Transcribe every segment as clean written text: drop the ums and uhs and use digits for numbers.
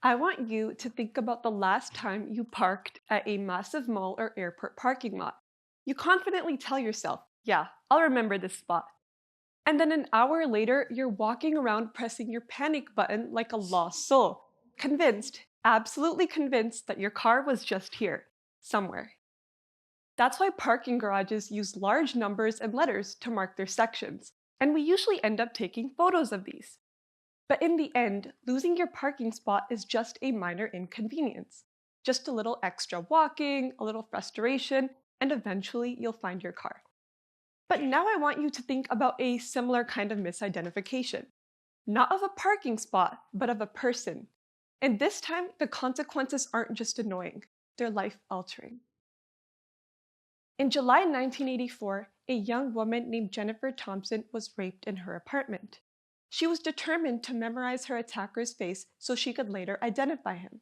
I want you to think about the last time you parked at a massive mall or airport parking lot. You confidently tell yourself, yeah, I'll remember this spot. And then an hour later, you're walking around pressing your panic button like a lost soul, convinced, absolutely convinced that your car was just here, somewhere. That's why parking garages use large numbers and letters to mark their sections, and we usually end up taking photos of these. But in the end, losing your parking spot is just a minor inconvenience. Just a little extra walking, a little frustration, and eventually you'll find your car. But now I want you to think about a similar kind of misidentification. Not of a parking spot, but of a person. And this time, the consequences aren't just annoying, they're life altering. In July 1984, a young woman named Jennifer Thompson was raped in her apartment. She was determined to memorize her attacker's face so she could later identify him.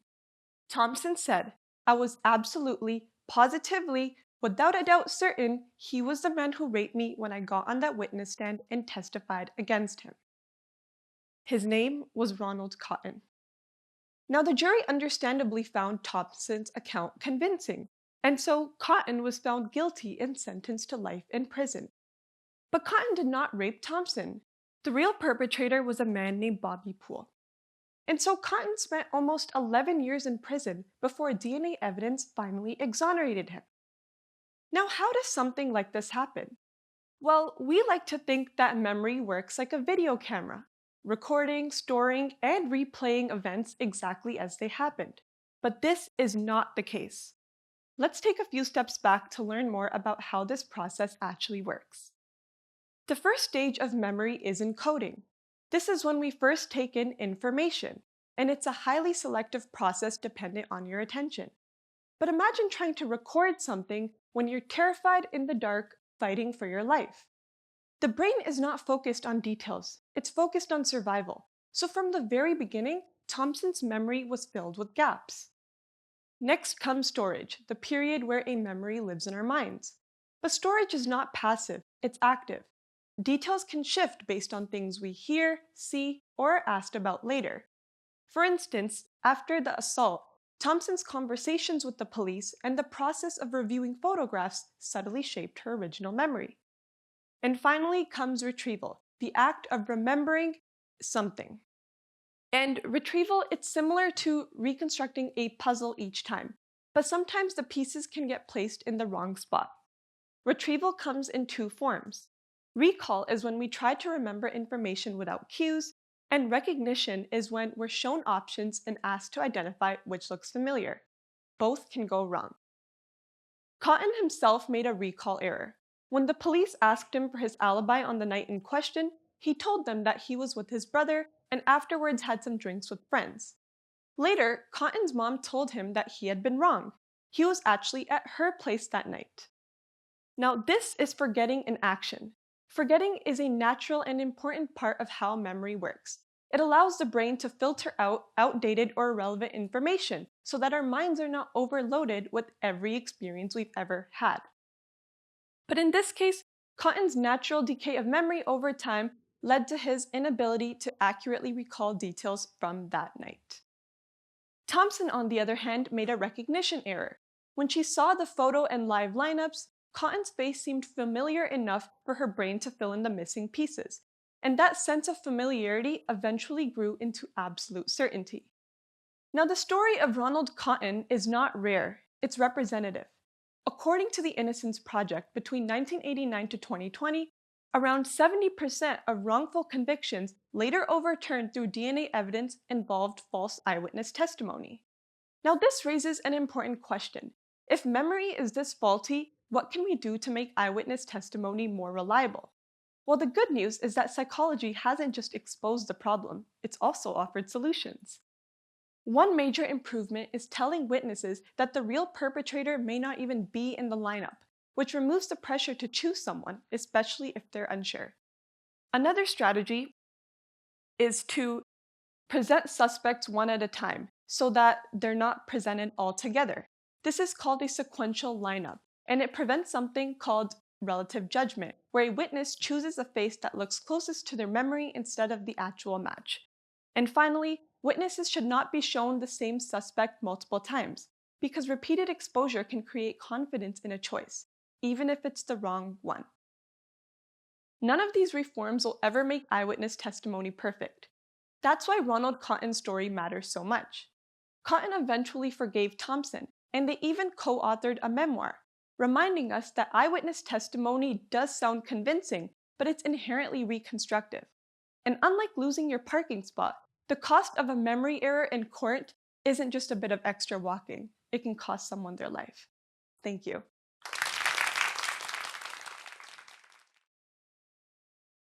Thompson said, I was absolutely, positively, without a doubt certain he was the man who raped me when I got on that witness stand and testified against him. His name was Ronald Cotton. Now, the jury understandably found Thompson's account convincing, and so Cotton was found guilty and sentenced to life in prison. But Cotton did not rape Thompson. The real perpetrator was a man named Bobby Poole. And so Cotton spent almost 11 years in prison before DNA evidence finally exonerated him. Now, how does something like this happen? Well, we like to think that memory works like a video camera, recording, storing, and replaying events exactly as they happened. But this is not the case. Let's take a few steps back to learn more about how this process actually works. The first stage of memory is encoding. This is when we first take in information, and it's a highly selective process dependent on your attention. But imagine trying to record something when you're terrified in the dark, fighting for your life. The brain is not focused on details, it's focused on survival. So from the very beginning, Thompson's memory was filled with gaps. Next comes storage, the period where a memory lives in our minds. But storage is not passive, it's active. Details can shift based on things we hear, see, or are asked about later. For instance, after the assault, Thompson's conversations with the police and the process of reviewing photographs subtly shaped her original memory. And finally comes retrieval, the act of remembering something. And retrieval, it's similar to reconstructing a puzzle each time, but sometimes the pieces can get placed in the wrong spot. Retrieval comes in two forms. Recall is when we try to remember information without cues, and recognition is when we're shown options and asked to identify which looks familiar. Both can go wrong. Cotton himself made a recall error. When the police asked him for his alibi on the night in question, he told them that he was with his brother and afterwards had some drinks with friends. Later, Cotton's mom told him that he had been wrong. He was actually at her place that night. Now, this is forgetting in action. Forgetting is a natural and important part of how memory works. It allows the brain to filter out outdated or irrelevant information so that our minds are not overloaded with every experience we've ever had. But in this case, Cotton's natural decay of memory over time led to his inability to accurately recall details from that night. Thompson, on the other hand, made a recognition error. When she saw the photo and live lineups, Cotton's face seemed familiar enough for her brain to fill in the missing pieces, and that sense of familiarity eventually grew into absolute certainty. Now, the story of Ronald Cotton is not rare, it's representative. According to the Innocence Project, between 1989 to 2020, around 70% of wrongful convictions later overturned through DNA evidence involved false eyewitness testimony. Now, this raises an important question. If memory is this faulty, what can we do to make eyewitness testimony more reliable? Well, the good news is that psychology hasn't just exposed the problem, it's also offered solutions. One major improvement is telling witnesses that the real perpetrator may not even be in the lineup, which removes the pressure to choose someone, especially if they're unsure. Another strategy is to present suspects one at a time so that they're not presented all together. This is called a sequential lineup, and it prevents something called relative judgment, where a witness chooses a face that looks closest to their memory instead of the actual match. And finally, witnesses should not be shown the same suspect multiple times, because repeated exposure can create confidence in a choice, even if it's the wrong one. None of these reforms will ever make eyewitness testimony perfect. That's why Ronald Cotton's story matters so much. Cotton eventually forgave Thompson, and they even co authored a memoir, reminding us that eyewitness testimony does sound convincing, but it's inherently reconstructive. And unlike losing your parking spot, the cost of a memory error in court isn't just a bit of extra walking, it can cost someone their life. Thank you.